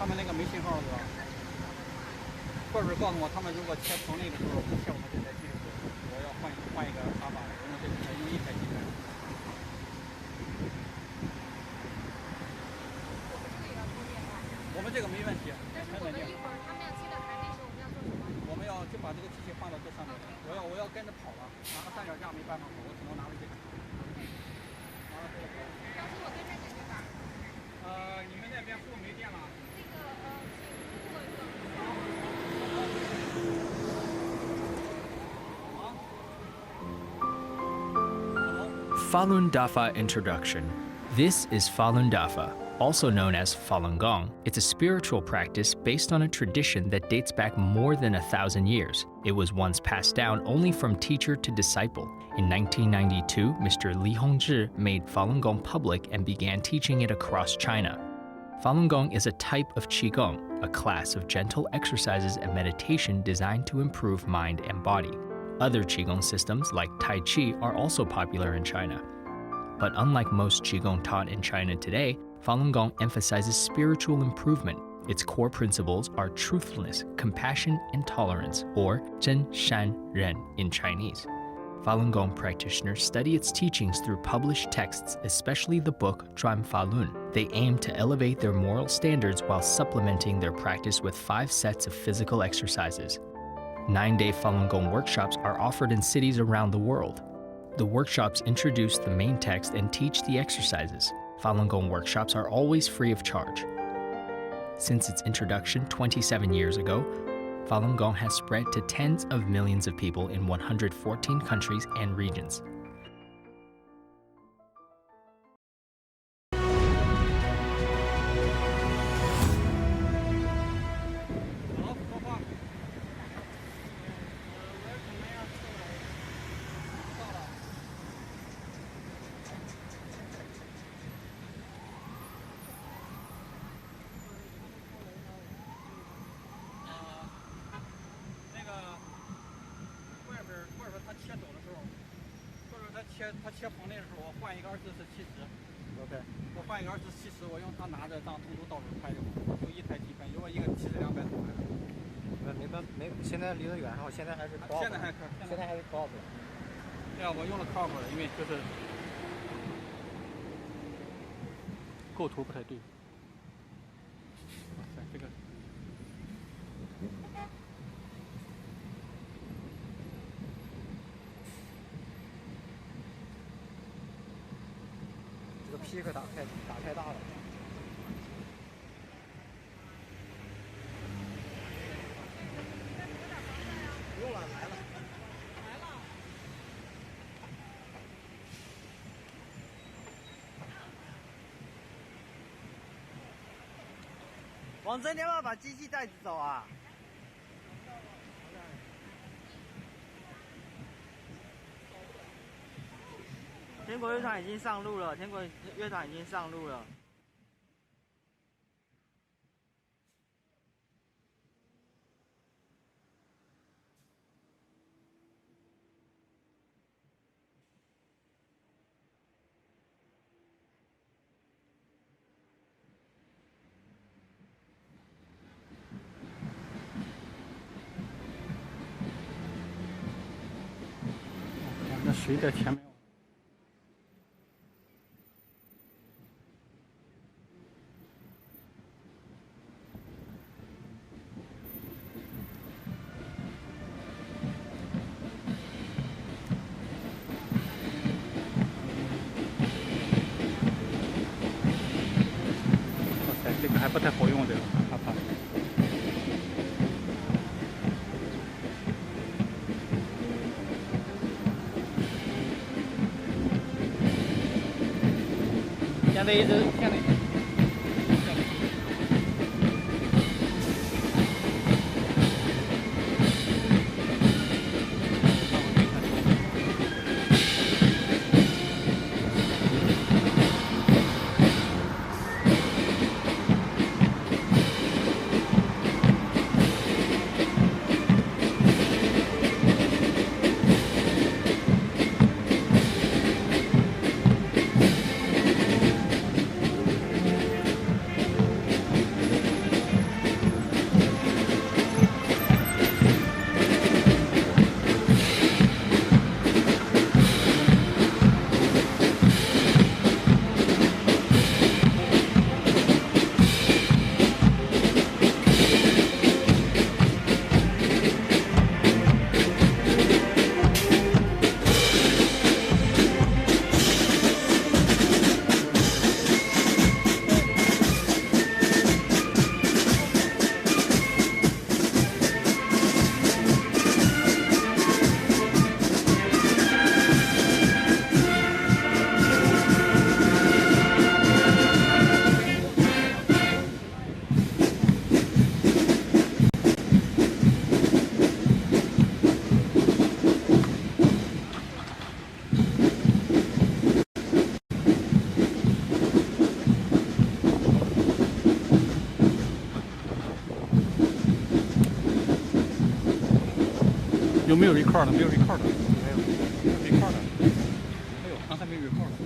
他们那个没信号是吧？怪不是告诉我，他们如果切棚内的时候不切我们这台机的时候，我要换一个插板，我用这台用一台机台。我们这个没问题，但是我们一会儿他们要切到台那时候，我们要做什么？我们要就把这个机器放到这上面，我要跟着跑了，拿个三脚架没办法跑，我只能拿着这个。老师，我跟着你这把。你们那边是不是没电了？那个请过一个。 Falun Dafa Introduction. This is Falun Dafa, also known as Falun Gong. It's a spiritual practice based on a tradition that dates back more than 1,000 years. It was once passed down only from teacher to disciple. In 1992, Mr. Li Hongzhi made Falun Gong public and began teaching it across China. Falun Gong is a type of Qigong, a class of gentle exercises and meditation designed to improve mind and body. Other Qigong systems, like Tai Chi, are also popular in China. But unlike most Qigong taught in China today, Falun Gong emphasizes spiritual improvement. Its core principles are truthfulness, compassion, and tolerance, or Zhen Shan Ren in Chinese. Falun Gong practitioners study its teachings through published texts, especially the book Zhuan Falun. They aim to elevate their moral standards while supplementing their practice with 5 sets of physical exercises. 9-day Falun Gong workshops are offered in cities around the world. The workshops introduce the main text and teach the exercises. Falun Gong workshops are always free of charge. Since its introduction 27 years ago, Falun Gong has spread to tens of millions of people in 114 countries and regions.他切棚内的时候，我换一个24是70。OK。我换一个24是70，我用它拿着当通途到处拍就好，就一台机拍，如果一个70、200多拍。没，现在离得远哈，现在还是 crop。现在还是 crop。对啊，我用了 crop，因为就是构图不太对。哇塞，这个。这个 pick 打太大了。不用了，来了。王真，你要不要把机器带走啊？天国乐团已经上路了，天国乐团已经上路了。那谁在前面？这个还不太好用，这个害怕。现在一直现在。有没有 record 的？没有 record 的，没有 record 的。哎呦，刚才没 record 的。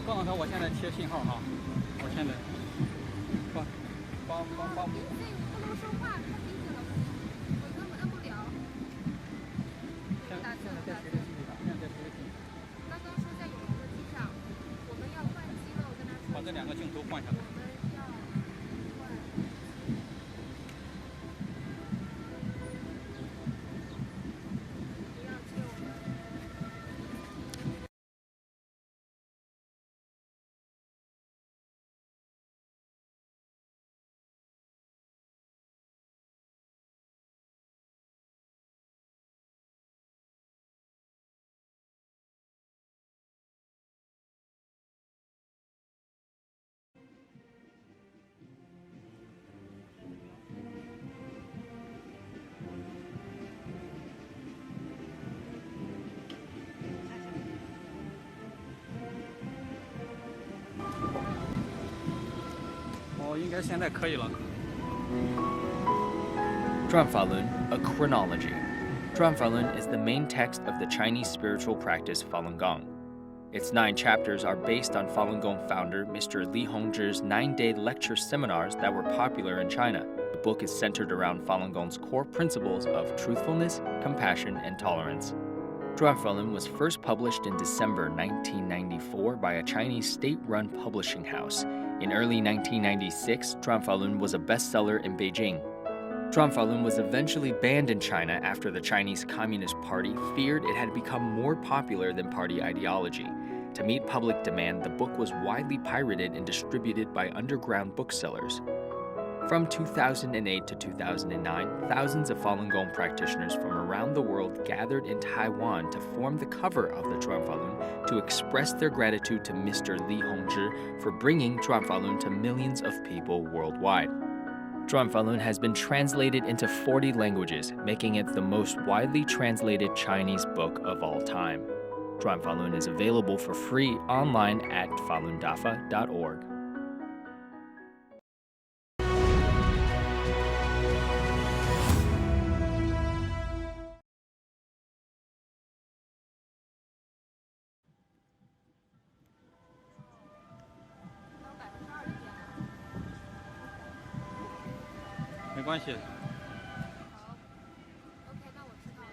刚才我现在切信号哈，我现在帮。你不能说话，太明显了，我根本摁不了。打字。刚刚说在有人的机上，我们要换机了，我跟他说。把这两个镜头换下来。我们要换。不要借我们。应该现在可以了。Zhuan Falun, a chronology. Zhuan Falun is the main text of the Chinese spiritual practice Falun Gong. Its 9 chapters are based on Falun Gong founder Mr. Li Hongzhi's 9-day lecture seminars that were popular in China. The book is centered around Falun Gong's core principles of truthfulness, compassion, and tolerance. Zhuan Falun was first published in December 1994 by a Chinese state-run publishing house. In early 1996, Zhuan Falun was a bestseller in Beijing. Zhuan Falun was eventually banned in China after the Chinese Communist Party feared it had become more popular than party ideology. To meet public demand, the book was widely pirated and distributed by underground booksellers. From 2008 to 2009, thousands of Falun Gong practitioners from around the world gathered in Taiwan to form the cover of the Zhuan Falun to express their gratitude to Mr. Li Hongzhi for bringing Zhuan Falun to millions of people worldwide. Zhuan Falun has been translated into 40 languages, making it the most widely translated Chinese book of all time. Zhuan Falun is available for free online at falundafa.org.没关系。好 ，OK， 那我知道了。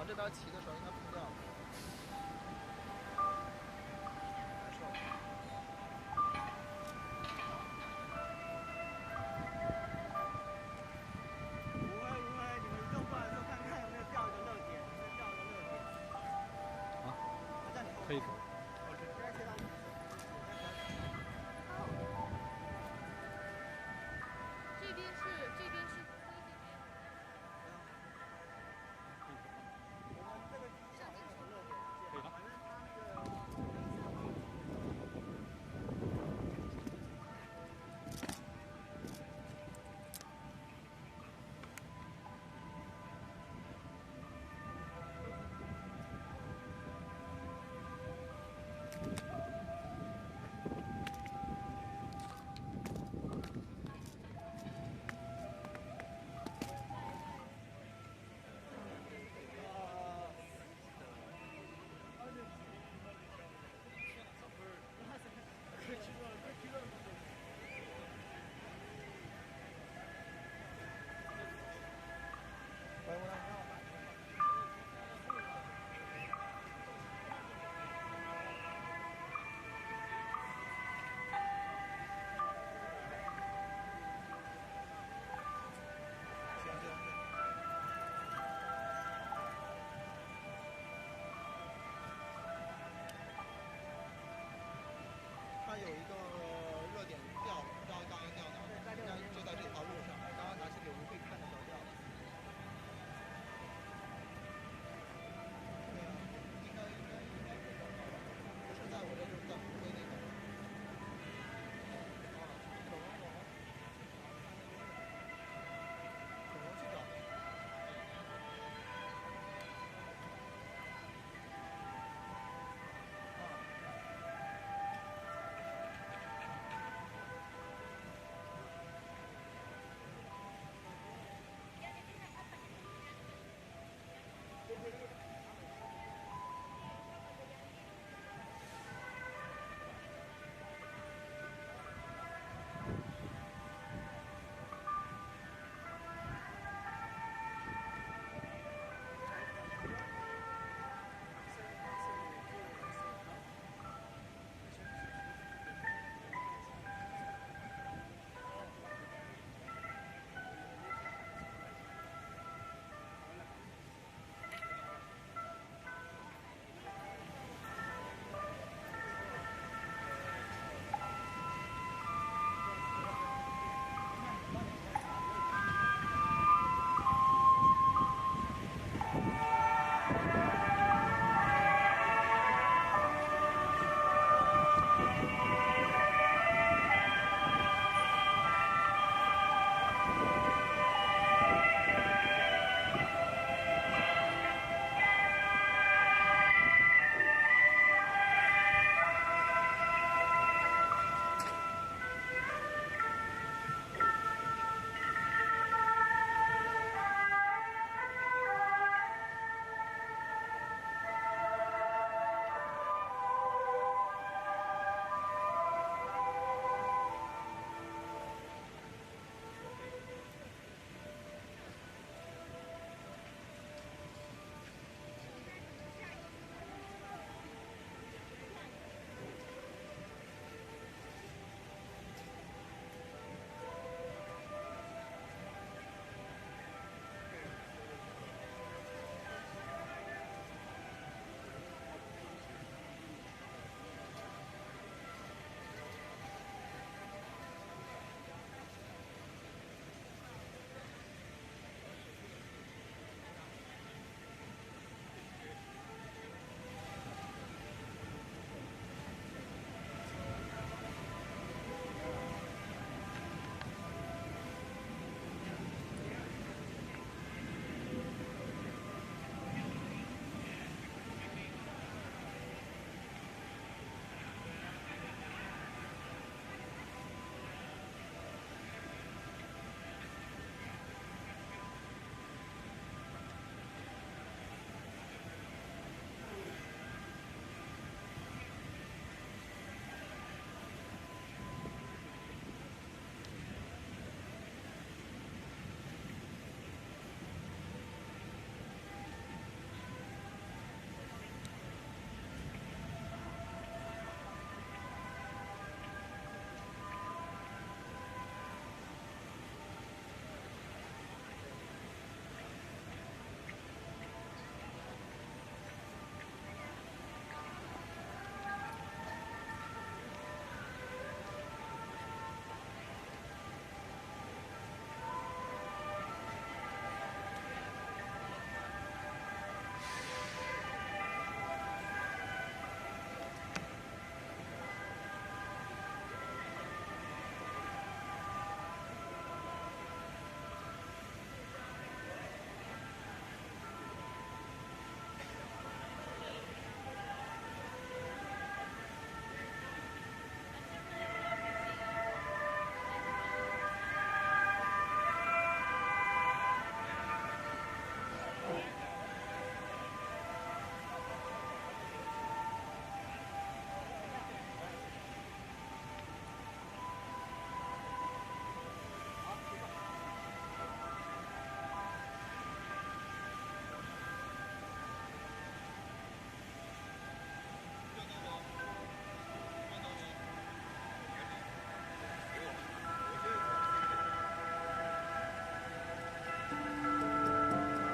这道题的时候应该碰掉了。难受。不会，你们动过来的时候看看有没有掉一个热点，有没有掉一个热点。啊，在你后面。可以。现在切到50。这边是黑这边。我们这个下面有热点，反正它那个。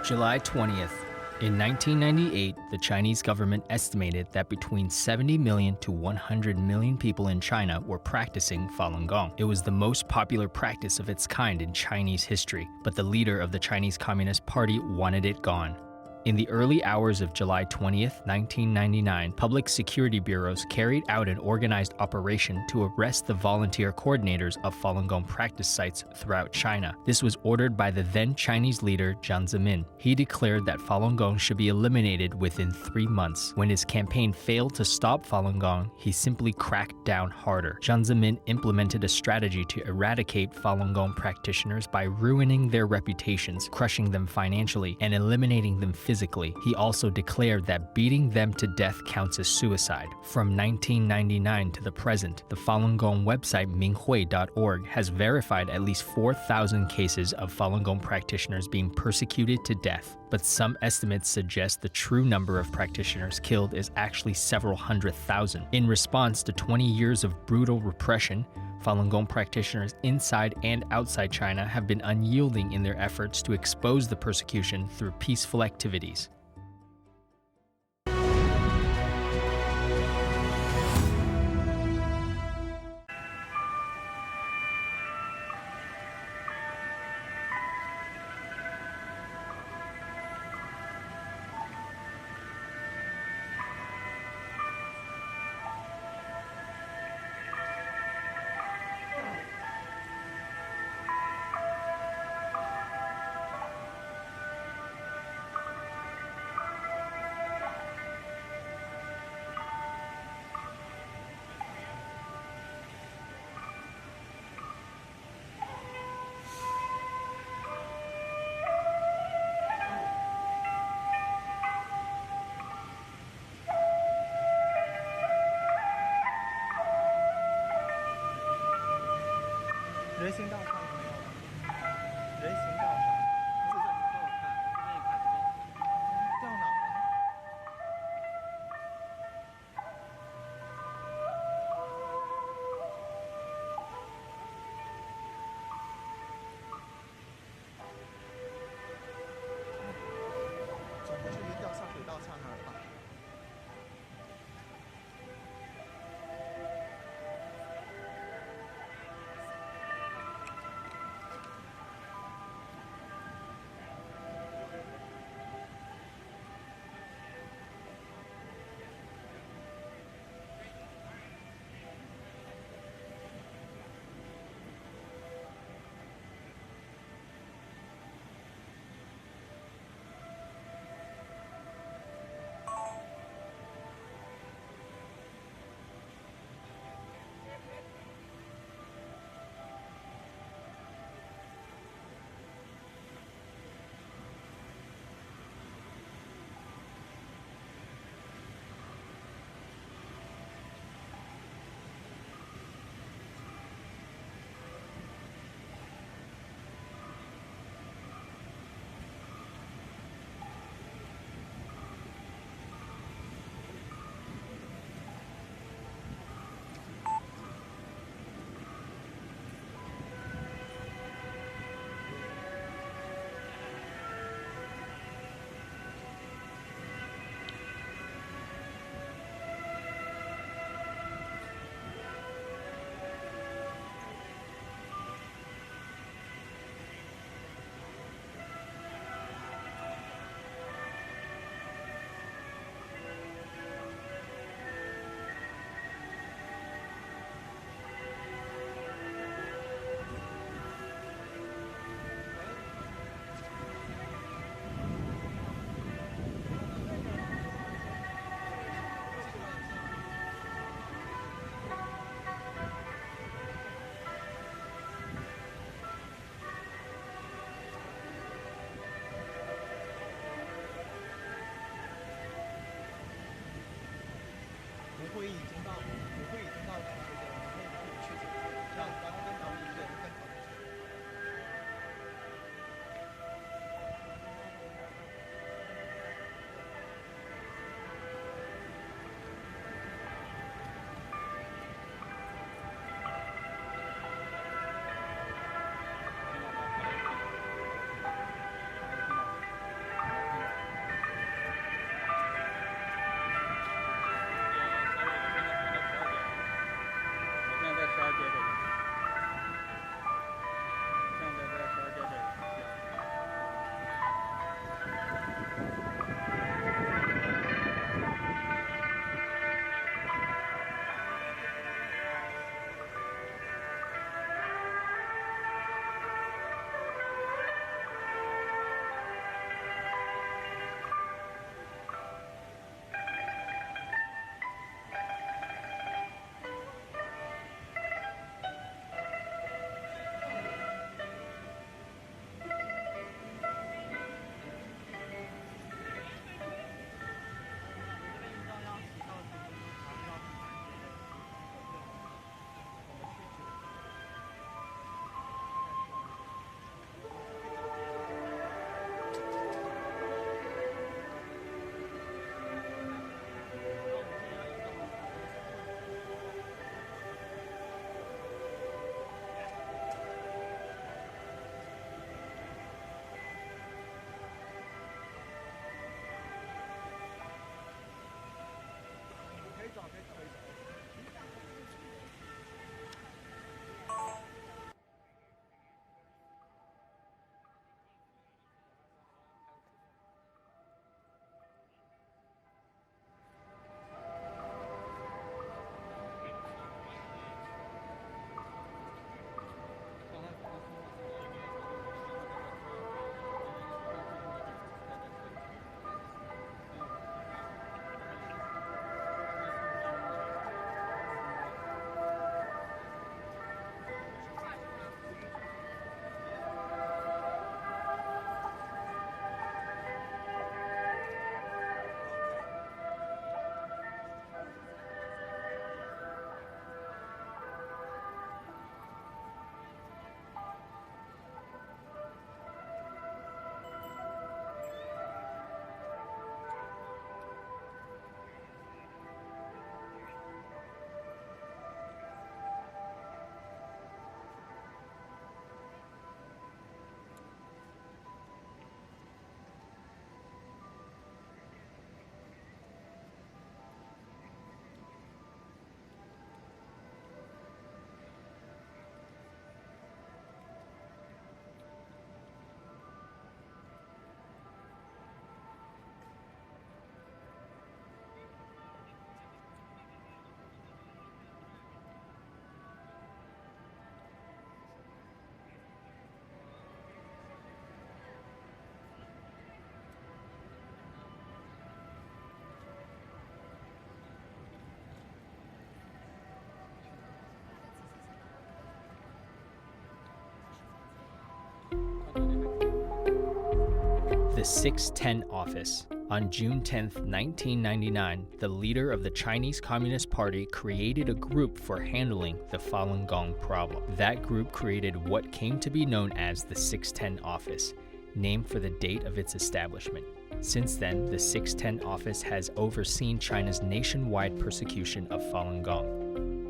July 20th. In 1998, the Chinese government estimated that between 70 million to 100 million people in China were practicing Falun Gong. It was the most popular practice of its kind in Chinese history, but the leader of the Chinese Communist Party wanted it gone. In the early hours of July 20th, 1999, public security bureaus carried out an organized operation to arrest the volunteer coordinators of Falun Gong practice sites throughout China. This was ordered by the then Chinese leader Jiang Zemin. He declared that Falun Gong should be eliminated within 3 months. When his campaign failed to stop Falun Gong, he simply cracked down harder. Jiang Zemin implemented a strategy to eradicate Falun Gong practitioners by ruining their reputations, crushing them financially, and eliminating them physically. He also declared that beating them to death counts as suicide. From 1999 to the present, the Falun Gong website minghui.org has verified at least 4,000 cases of Falun Gong practitioners being persecuted to death. But some estimates suggest the true number of practitioners killed is actually several hundred thousand. In response to 20 years of brutal repression, Falun Gong practitioners inside and outside China have been unyielding in their efforts to expose the persecution through peaceful activities.人行道上有没有？人行道上，不是说你给我看，我不愿意看这边。掉哪儿了呢？总不至于掉下水道下面了吧？不会已经到那个内部去解决，这样然后跟导演对更好。The 610 Office. On June 10, 1999, the leader of the Chinese Communist Party created a group for handling the Falun Gong problem. That group created what came to be known as the 610 Office, named for the date of its establishment. Since then, the 610 Office has overseen China's nationwide persecution of Falun Gong.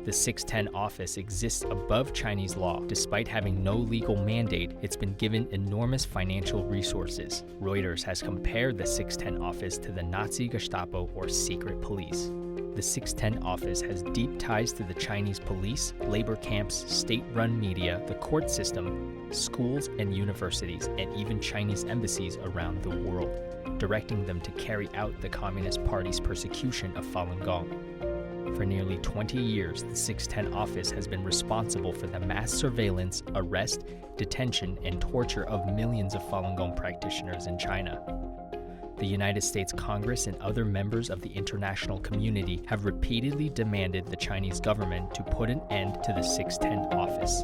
The 610 Office exists above Chinese law. Despite having no legal mandate, it's been given enormous financial resources. Reuters has compared the 610 Office to the Nazi Gestapo or secret police. The 610 Office has deep ties to the Chinese police, labor camps, state-run media, the court system, schools and universities, and even Chinese embassies around the world, directing them to carry out the Communist Party's persecution of Falun Gong. For nearly 20 years, the 610 Office has been responsible for the mass surveillance, arrest, detention, and torture of millions of Falun Gong practitioners in China. The United States Congress and other members of the international community have repeatedly demanded the Chinese government to put an end to the 610 Office.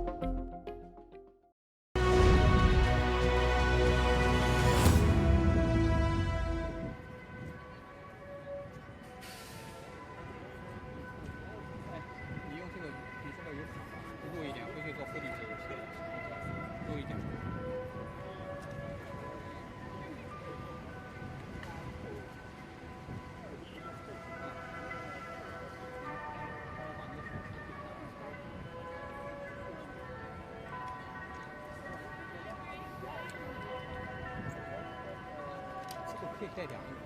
可以带两个。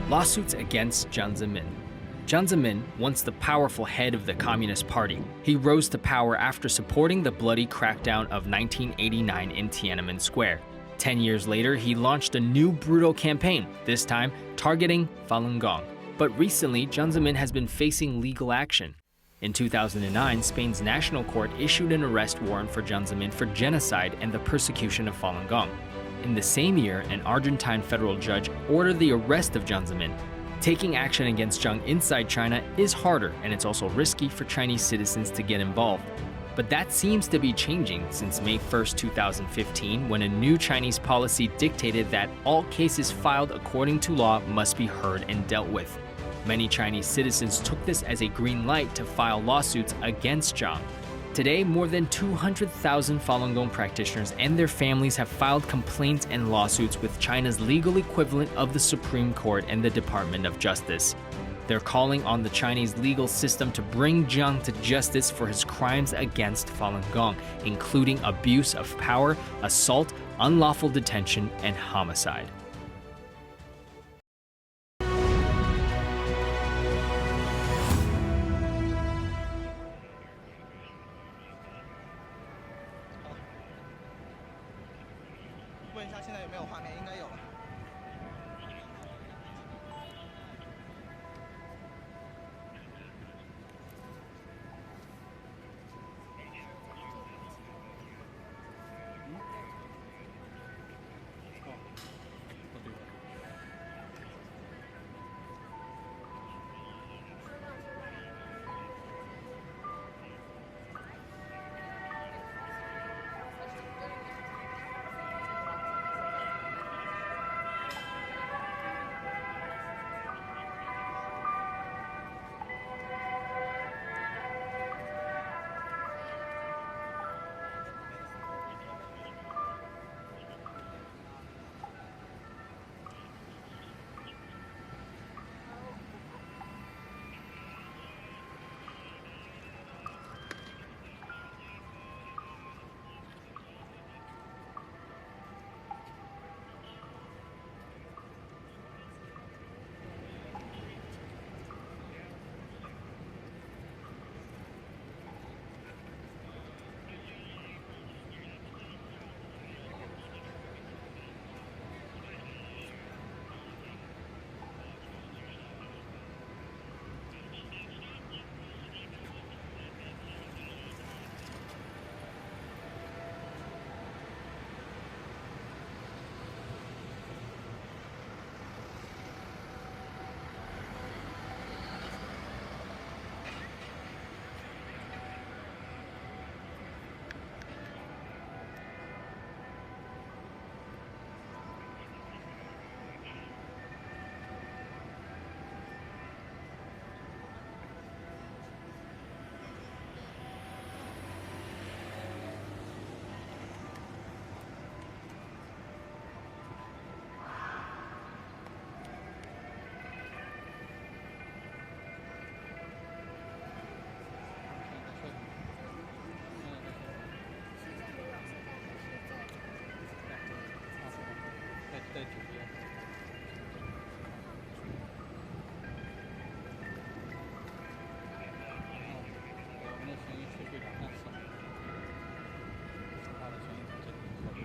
Lawsuits against Jiang Zemin. Jiang Zemin, once the powerful head of the Communist Party, he rose to power after supporting the bloody crackdown of 1989 in Tiananmen Square. 10 years later, he launched a new brutal campaign, this time targeting Falun Gong. But recently, Jiang Zemin has been facing legal action. In 2009, Spain's national court issued an arrest warrant for Jiang Zemin for genocide and the persecution of Falun Gong. In the same year, an Argentine federal judge ordered the arrest of Jiang Zemin. Taking action against Jiang inside China is harder, and it's also risky for Chinese citizens to get involved. But that seems to be changing since May 1st, 2015, when a new Chinese policy dictated that all cases filed according to law must be heard and dealt with. Many Chinese citizens took this as a green light to file lawsuits against Jiang. Today, more than 200,000 Falun Gong practitioners and their families have filed complaints and lawsuits with China's legal equivalent of the Supreme Court and the Department of Justice. They're calling on the Chinese legal system to bring Jiang to justice for his crimes against Falun Gong, including abuse of power, assault, unlawful detention, and homicide.在9边。我们的声音是非常暗色，说话的声音是真的特别。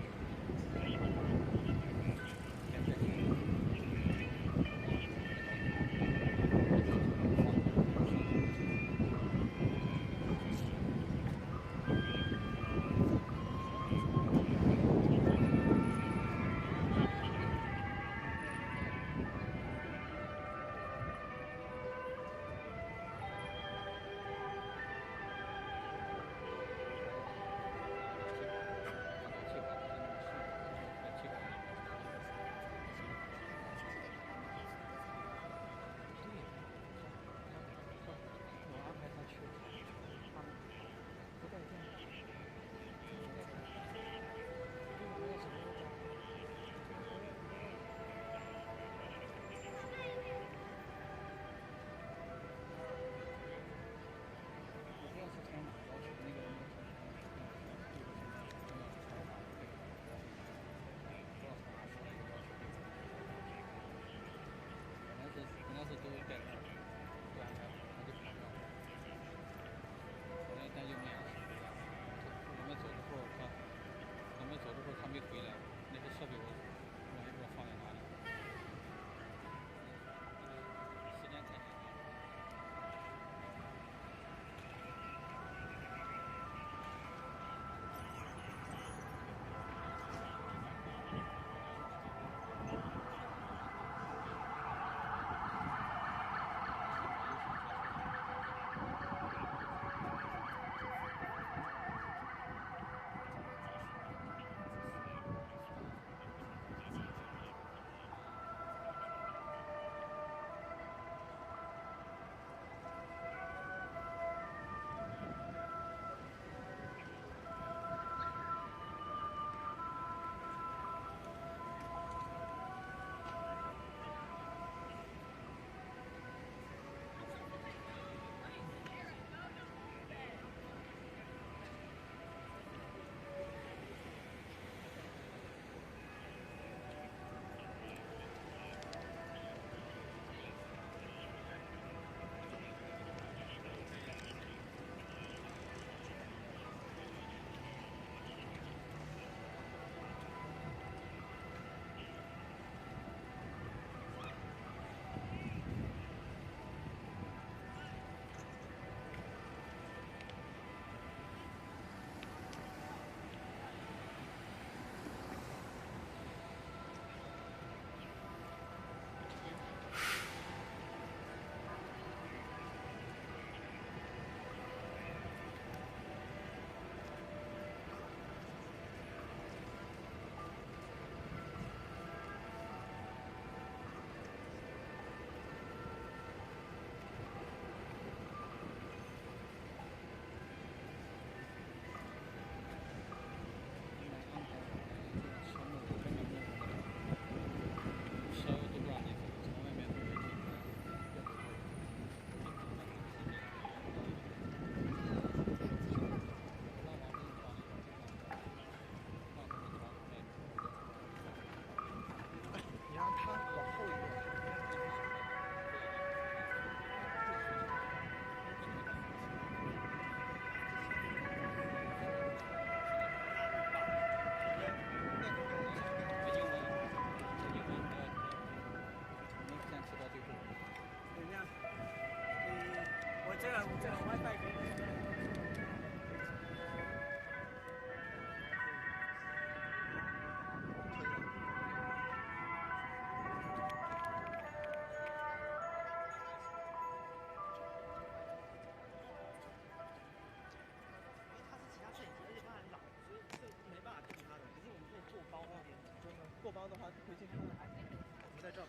过包的话会进去。我们在这儿。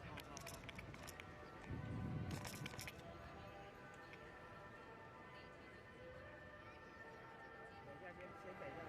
等一下，先等一下。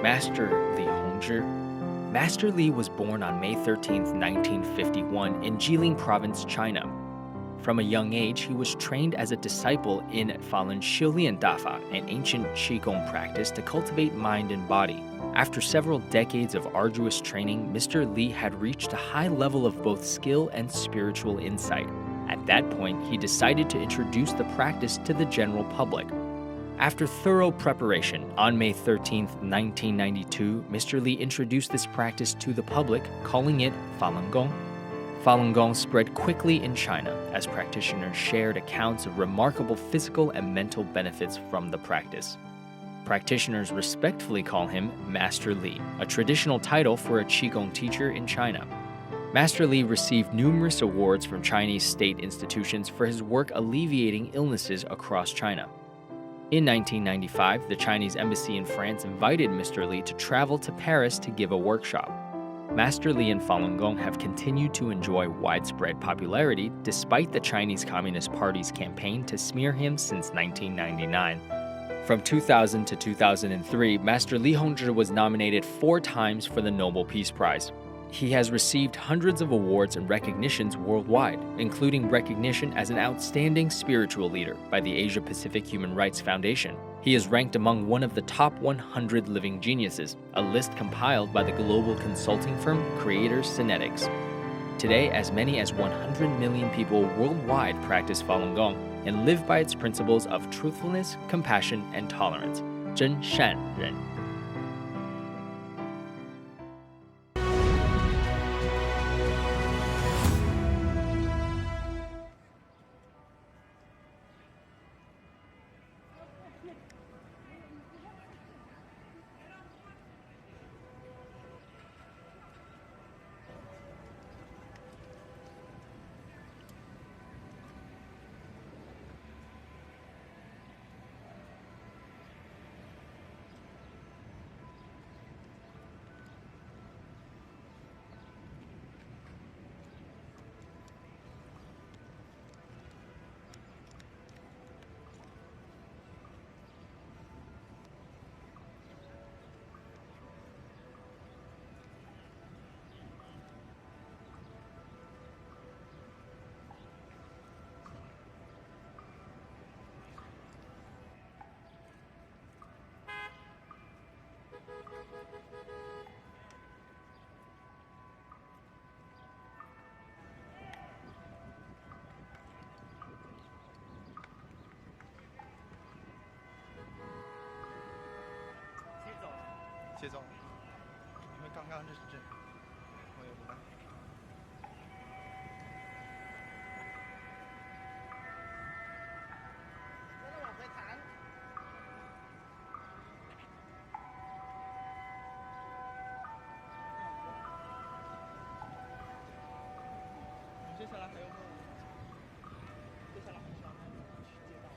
Master Li Hongzhi. Master Li was born on May 13, 1951 in Jilin Province, China. From a young age, he was trained as a disciple in Falun Dafa, an ancient Qigong practice to cultivate mind and body. After several decades of arduous training, Mr. Li had reached a high level of both skill and spiritual insight. At At that point, he decided to introduce the practice to the general public. After thorough preparation, on May 13, 1992, Mr. Li introduced this practice to the public, calling it Falun Gong. Falun Gong spread quickly in China as practitioners shared accounts of remarkable physical and mental benefits from the practice. Practitioners respectfully call him Master Li, a traditional title for a Qigong teacher in China. Master Li received numerous awards from Chinese state institutions for his work alleviating illnesses across China. In 1995, the Chinese embassy in France invited Mr. Li to travel to Paris to give a workshop. Master Li and Falun Gong have continued to enjoy widespread popularity despite the Chinese Communist Party's campaign to smear him since 1999. From 2000 to 2003, Master Li Hongzhi was nominated 4 times for the Nobel Peace Prize. He has received hundreds of awards and recognitions worldwide, including recognition as an outstanding spiritual leader by the Asia-Pacific Human Rights Foundation. He is ranked among one of the top 100 living geniuses, a list compiled by the global consulting firm Creators Synetics. Today, as many as 100 million people worldwide practice Falun Gong and live by its principles of truthfulness, compassion, and tolerance. 真善人.接走，因为刚刚这是真，我也不敢。往回弹。接下来还有没有？接下来还是要去街道。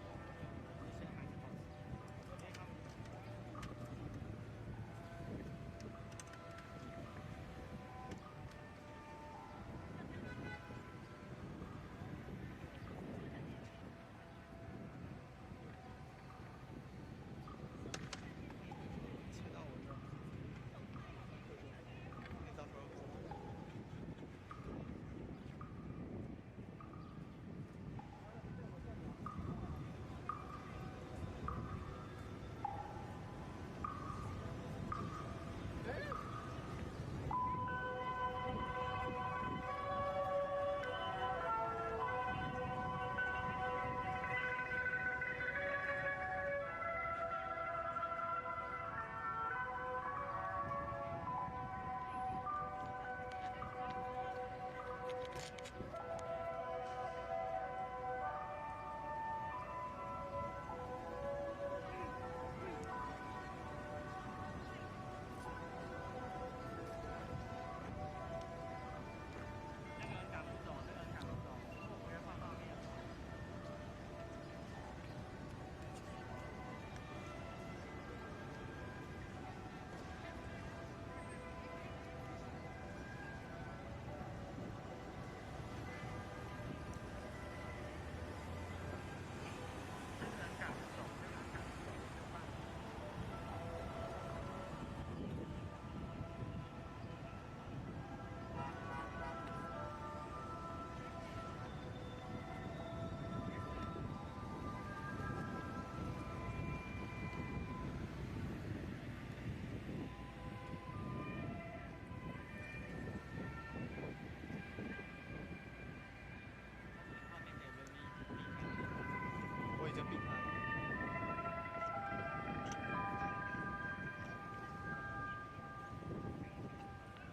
避开。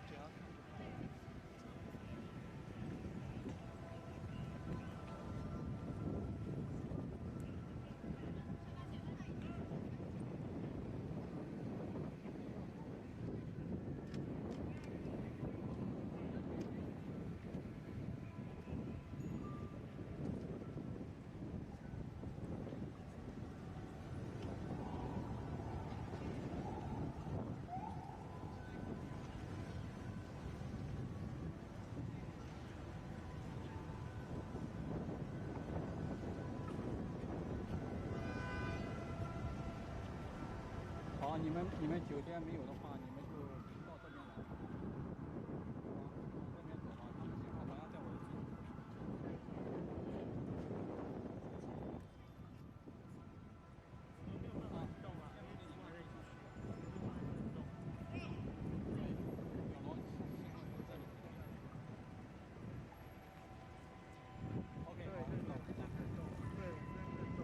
这样。好，你们酒店没有的话，你们就到这边来。往这边走吧，他们信号好像在我的近。没有办法动啊，因为你往这一去，没办法动。然后信号就在这里。OK， 对好，对对，这样可以动。对，我们这边可以动。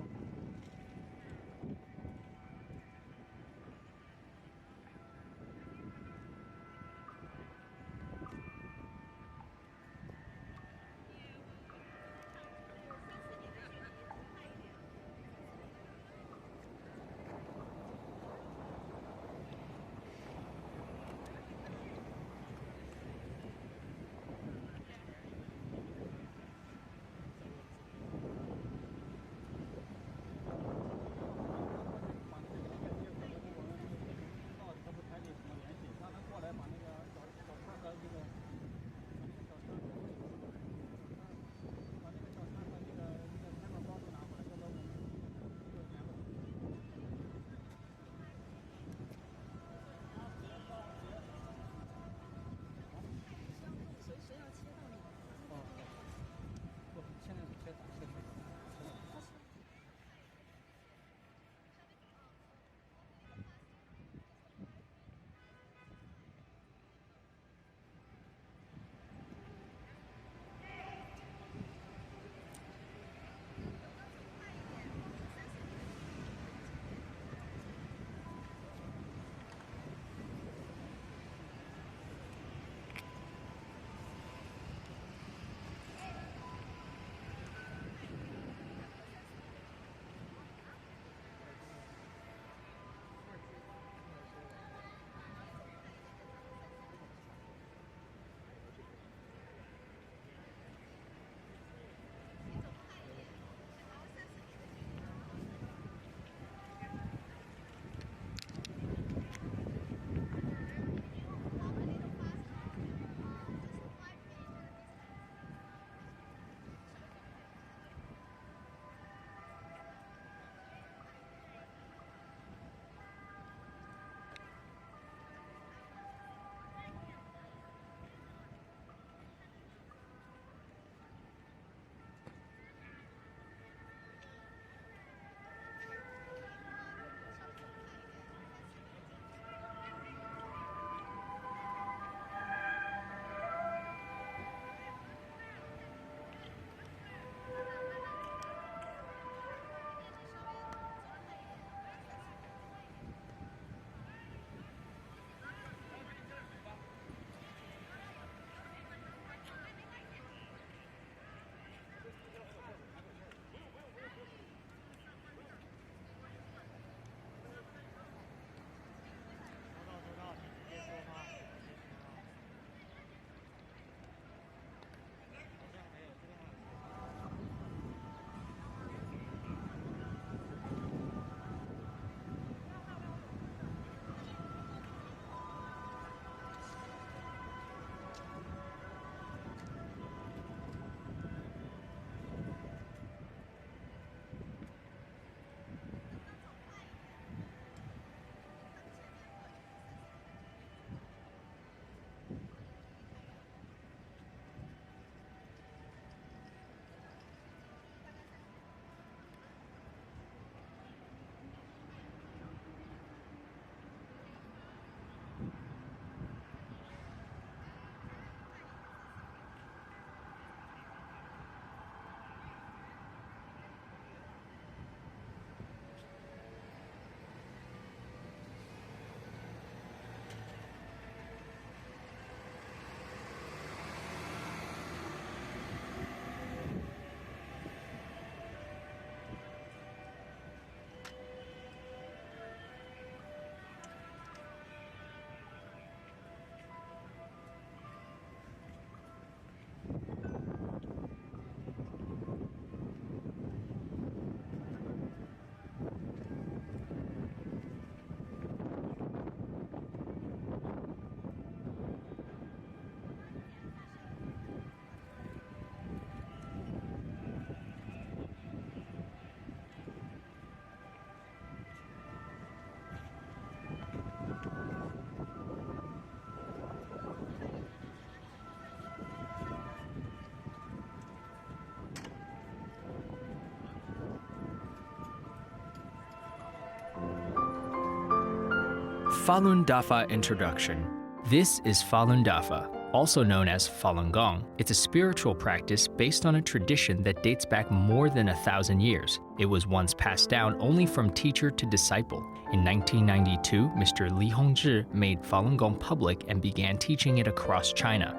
Falun Dafa Introduction. This is Falun Dafa, also known as Falun Gong. It's a spiritual practice based on a tradition that dates back more than 1,000 years. It was once passed down only from teacher to disciple. In 1992, Mr. Li Hongzhi made Falun Gong public and began teaching it across China.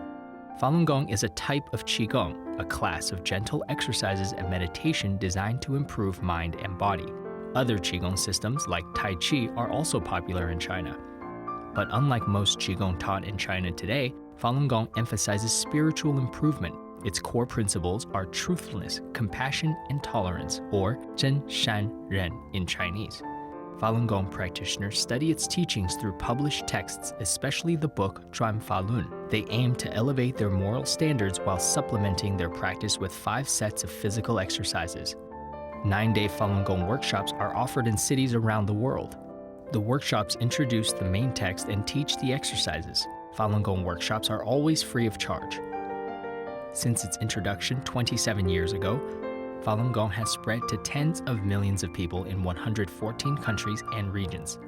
Falun Gong is a type of Qigong, a class of gentle exercises and meditation designed to improve mind and body. Other Qigong systems like Tai Chi are also popular in China. But unlike most Qigong taught in China today, Falun Gong emphasizes spiritual improvement. Its core principles are truthfulness, compassion, and tolerance, or Zhen Shan Ren in Chinese. Falun Gong practitioners study its teachings through published texts, especially the book Zhuan Falun. They aim to elevate their moral standards while supplementing their practice with 5 sets of physical exercises. 9-day Falun Gong workshops are offered in cities around the world. The workshops introduce the main text and teach the exercises. Falun Gong workshops are always free of charge. Since its introduction 27 years ago, Falun Gong has spread to tens of millions of people in 114 countries and regions.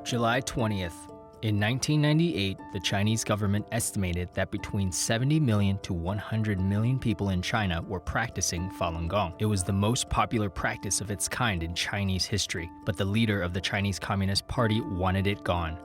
July 20th. In 1998, the Chinese government estimated that between 70 million to 100 million people in China were practicing Falun Gong. It was the most popular practice of its kind in Chinese history, but the leader of the Chinese Communist Party wanted it gone.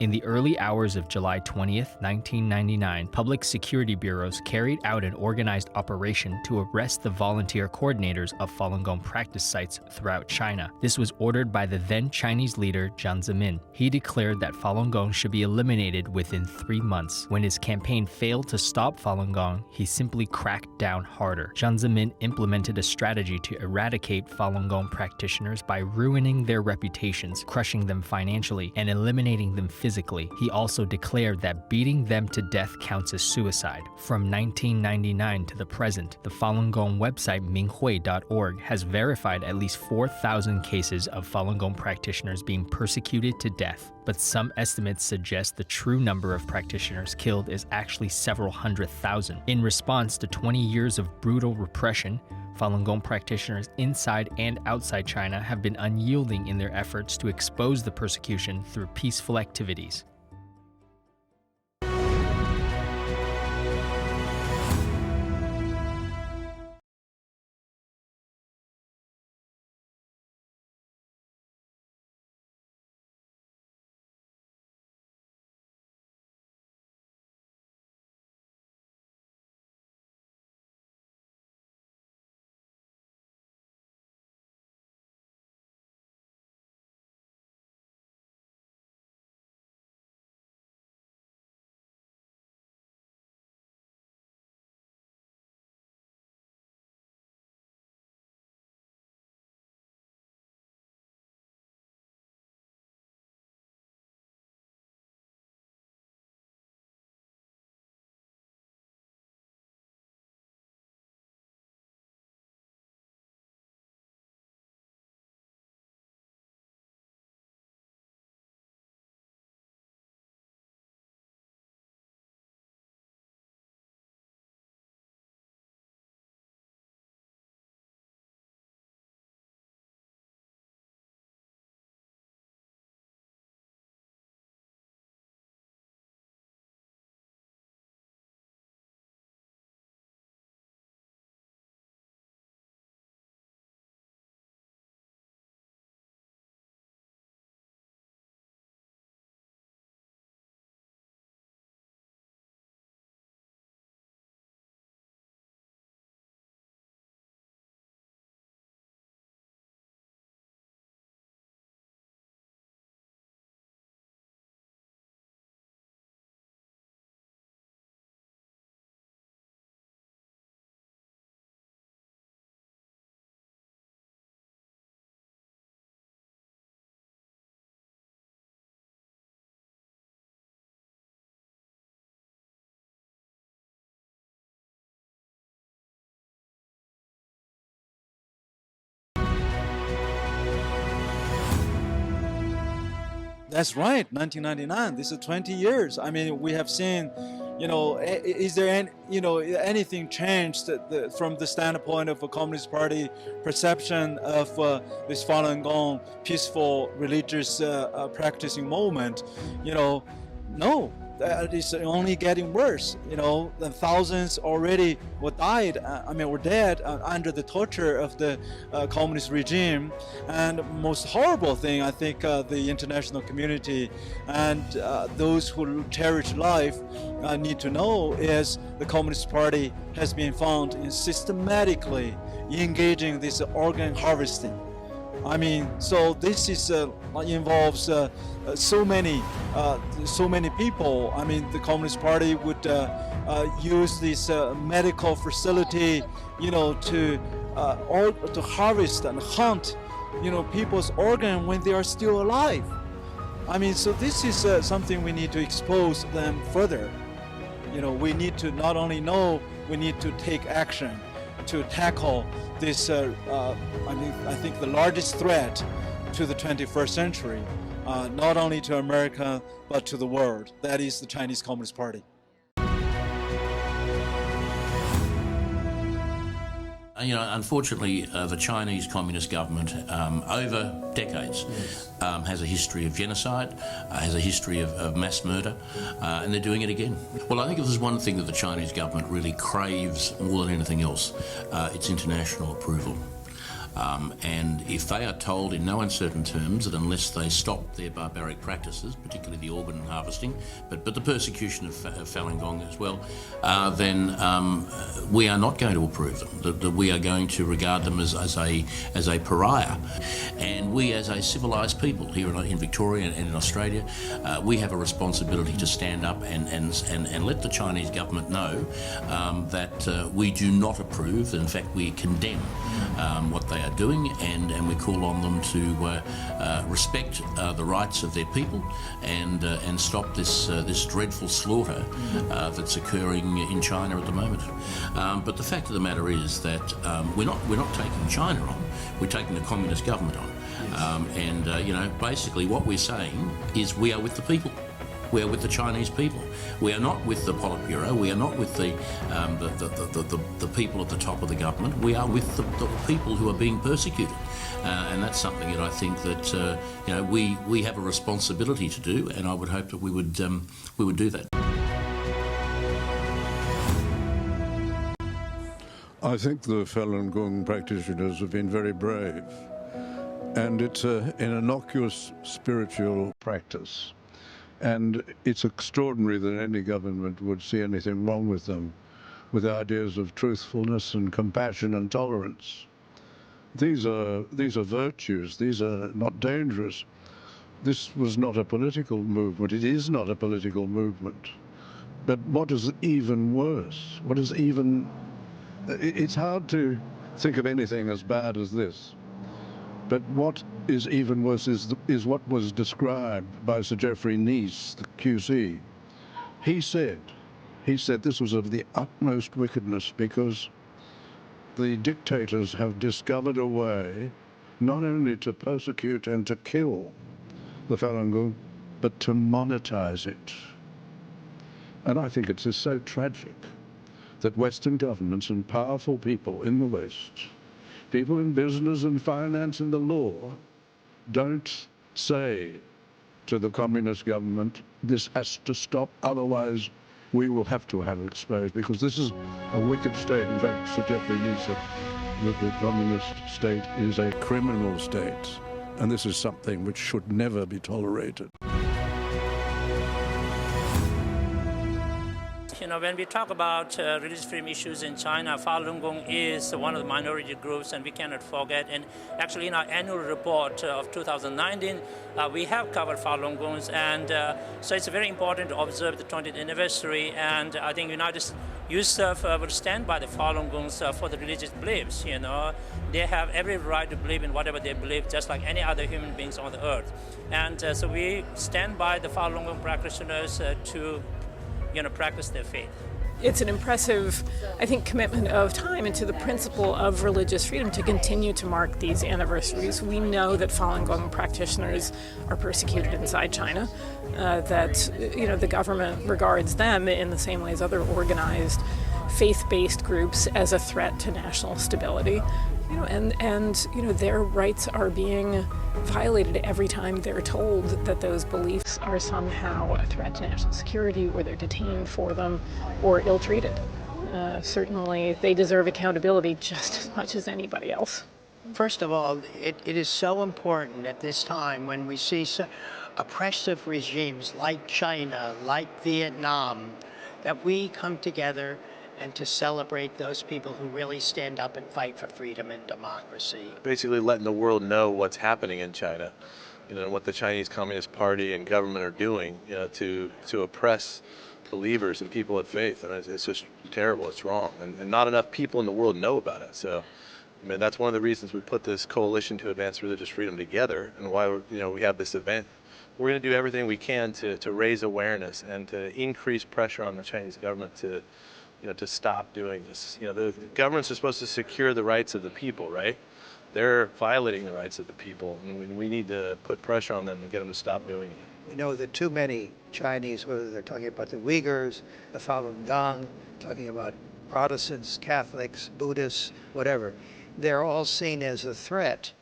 In the early hours of July 20th, 1999, public security bureaus carried out an organized operation to arrest the volunteer coordinators of Falun Gong practice sites throughout China. This was ordered by the then Chinese leader Jiang Zemin. He declared that Falun Gong should be eliminated within 3 months. When his campaign failed to stop Falun Gong, he simply cracked down harder. Jiang Zemin implemented a strategy to eradicate Falun Gong practitioners by ruining their reputations, crushing them financially, and eliminating them physically. He also declared that beating them to death counts as suicide. From 1999 to the present, the Falun Gong website minghui.org has verified at least 4,000 cases of Falun Gong practitioners being persecuted to death. but some estimates suggest the true number of practitioners killed is actually several 100,000. In response to 20 years of brutal repression, Falun Gong practitioners inside and outside China have been unyielding in their efforts to expose the persecution through peaceful activities. That's right, 1999. This is 20 years. I mean, we have seen, is there any, anything changed from the standpoint of a Communist Party perception of this Falun Gong peaceful religious practicing movement? No. That is only getting worse. The thousands already were dead under the torture of the communist regime. And most horrible thing, I think, the international community and those who cherish life need to know is the Communist Party has been found in systematically engaging this organ harvesting. I mean, so this is involves so many people. I mean, the Communist Party would use this medical facility, to harvest and hunt, people's organ when they are still alive. I mean, so this is something we need to expose them further. We need to not only know, we need to take action to tackle this, I think the largest threat to the 21st century, not only to America, but to the world. That is the Chinese Communist Party. Unfortunately, the Chinese Communist government, over decades, has a history of genocide, has a history of mass murder, and they're doing it again. Well, I think if there's one thing that the Chinese government really craves more than anything else, it's international approval. And if they are told in no uncertain terms that unless they stop their barbaric practices, particularly the organ harvesting, but the persecution of Falun Gong as well, then we are not going to approve them, that we are going to regard them as a pariah. And we as a civilised people here in Victoria and in Australia, we have a responsibility to stand up and let the Chinese government know that we do not approve, in fact we condemn what they are doing, and we call on them to respect the rights of their people and stop this dreadful slaughter that's occurring in China at the moment. But the fact of the matter is that we're not taking China on, we're taking the communist government on. Basically what we're saying is we are with the people. We are with the Chinese people. We are not with the Politburo. We are not with the people at the top of the government. We are with the people who are being persecuted, and that's something that I think that we have a responsibility to do, and I would hope that we would do that. I think the Falun Gong practitioners have been very brave, and it's an innocuous spiritual practice. And it's extraordinary that any government would see anything wrong with them, with ideas of truthfulness and compassion and tolerance. These are virtues. These are not dangerous. This was not a political movement. It is not a political movement. But what is even worse? It's hard to think of anything as bad as this. But what is even worse is what was described by Sir Geoffrey Nice, the QC. He said this was of the utmost wickedness because the dictators have discovered a way not only to persecute and to kill the Falun Gong, but to monetize it. And I think it's just so tragic that Western governments and powerful people in the West, people in business and finance and the law, don't say to the communist government, this has to stop, otherwise we will have to have it exposed, because this is a wicked state. In fact, Sir Geoffrey Nice said that the communist state is a criminal state, and this is something which should never be tolerated. When we talk about religious freedom issues in China, Falun Gong is one of the minority groups, and we cannot forget. And actually, in our annual report of 2019, we have covered Falun Gongs, and so it's very important to observe the 20th anniversary. And I think United Youth would stand by the Falun Gongs for the religious beliefs. They have every right to believe in whatever they believe, just like any other human beings on the earth. And so we stand by the Falun Gong practitioners to practice their faith. It's an impressive, I think, commitment of time into the principle of religious freedom to continue to mark these anniversaries. We know that Falun Gong practitioners are persecuted inside China, that the government regards them in the same way as other organized faith-based groups as a threat to national stability. And their rights are being violated every time they're told that those beliefs are somehow a threat to national security, or they're detained for them, or ill-treated. Certainly, they deserve accountability just as much as anybody else. First of all, it is so important at this time when we see oppressive regimes like China, like Vietnam, that we come together and to celebrate those people who really stand up and fight for freedom and democracy. Basically letting the world know what's happening in China, what the Chinese Communist Party and government are doing, to oppress believers and people of faith. And it's just terrible, it's wrong. And not enough people in the world know about it. So, that's one of the reasons we put this Coalition to Advance Religious Freedom together, and why we have this event. We're going to do everything we can to raise awareness and to increase pressure on the Chinese government to stop doing this. The governments are supposed to secure the rights of the people, right? They're violating the rights of the people, and we need to put pressure on them and get them to stop doing it. We know that too many Chinese, whether they're talking about the Uyghurs, the Falun Gong, talking about Protestants, Catholics, Buddhists, whatever, they're all seen as a threat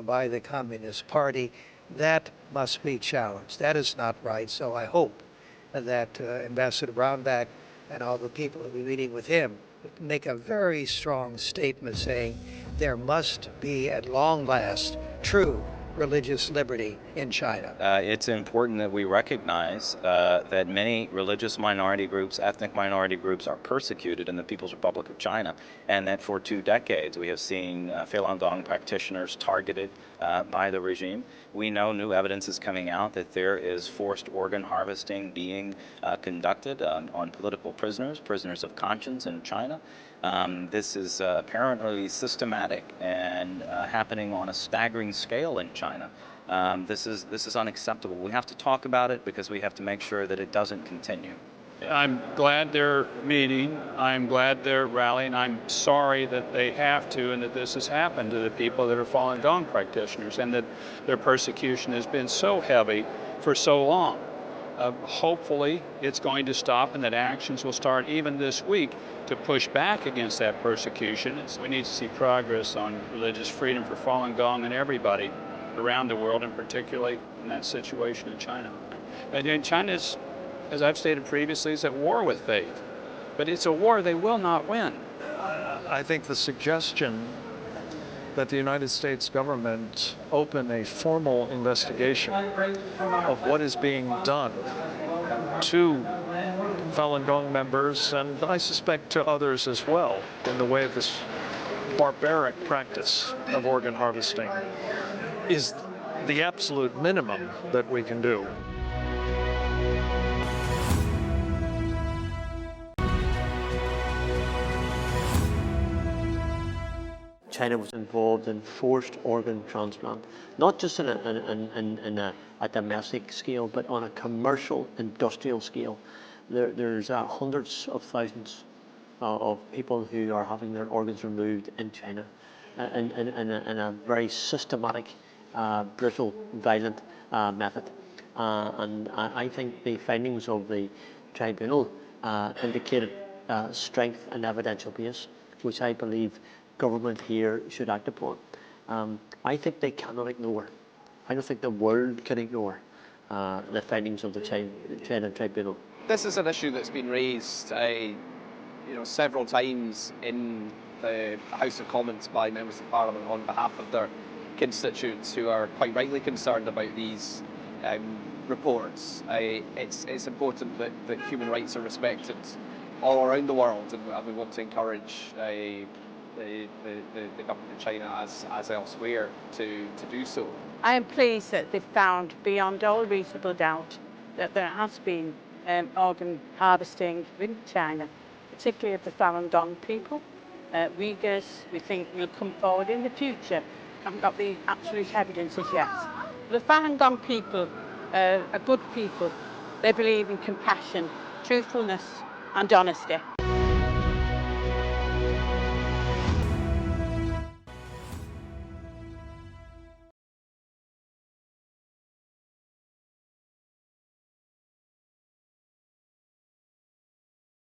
by the Communist Party. That must be challenged. That is not right. So I hope that Ambassador Brownback and all the people that will be meeting with him make a very strong statement saying there must be, at long last, true religious liberty in China. It's important that we recognize that many religious minority groups, ethnic minority groups, are persecuted in the People's Republic of China, and that for 2 decades we have seen Falun Gong practitioners targeted by the regime. We know new evidence is coming out that there is forced organ harvesting being conducted on political prisoners of conscience in China. This is apparently systematic and happening on a staggering scale in China. This is unacceptable. We have to talk about it because we have to make sure that it doesn't continue. I'm glad they're meeting. I'm glad they're rallying. I'm sorry that they have to and that this has happened to the people that are Falun Gong practitioners and that their persecution has been so heavy for so long. Hopefully it's going to stop and that actions will start even this week to push back against that persecution. So we need to see progress on religious freedom for Falun Gong and everybody around the world, and particularly in that situation in China. And China is, as I've stated previously, is at war with faith. But it's a war they will not win. I think the suggestion that the United States government open a formal investigation of what is being done to Falun Gong members, and I suspect to others as well, in the way of this barbaric practice of organ harvesting, is the absolute minimum that we can do. China was involved in forced organ transplant, not just in a domestic scale, but on a commercial, industrial scale. There's hundreds of thousands of people who are having their organs removed in China in a very systematic, brutal, violent method. And I think the findings of the tribunal indicated strength and evidential base, which I believe government here should act upon. I think they cannot ignore. I don't think the world can ignore the findings of the China tribunal. This is an issue that's been raised, several times in the House of Commons by members of Parliament on behalf of their constituents who are quite rightly concerned about these reports. It's important that human rights are respected all around the world, and we want to encourage the government of China, as elsewhere, to do so. I am pleased that they've found beyond all reasonable doubt that there has been organ harvesting in China, particularly of the Falun Gong people. Uyghurs, we think, will come forward in the future. Haven't got the absolute evidence as yet. The Falun Gong people are good people. They believe in compassion, truthfulness and honesty.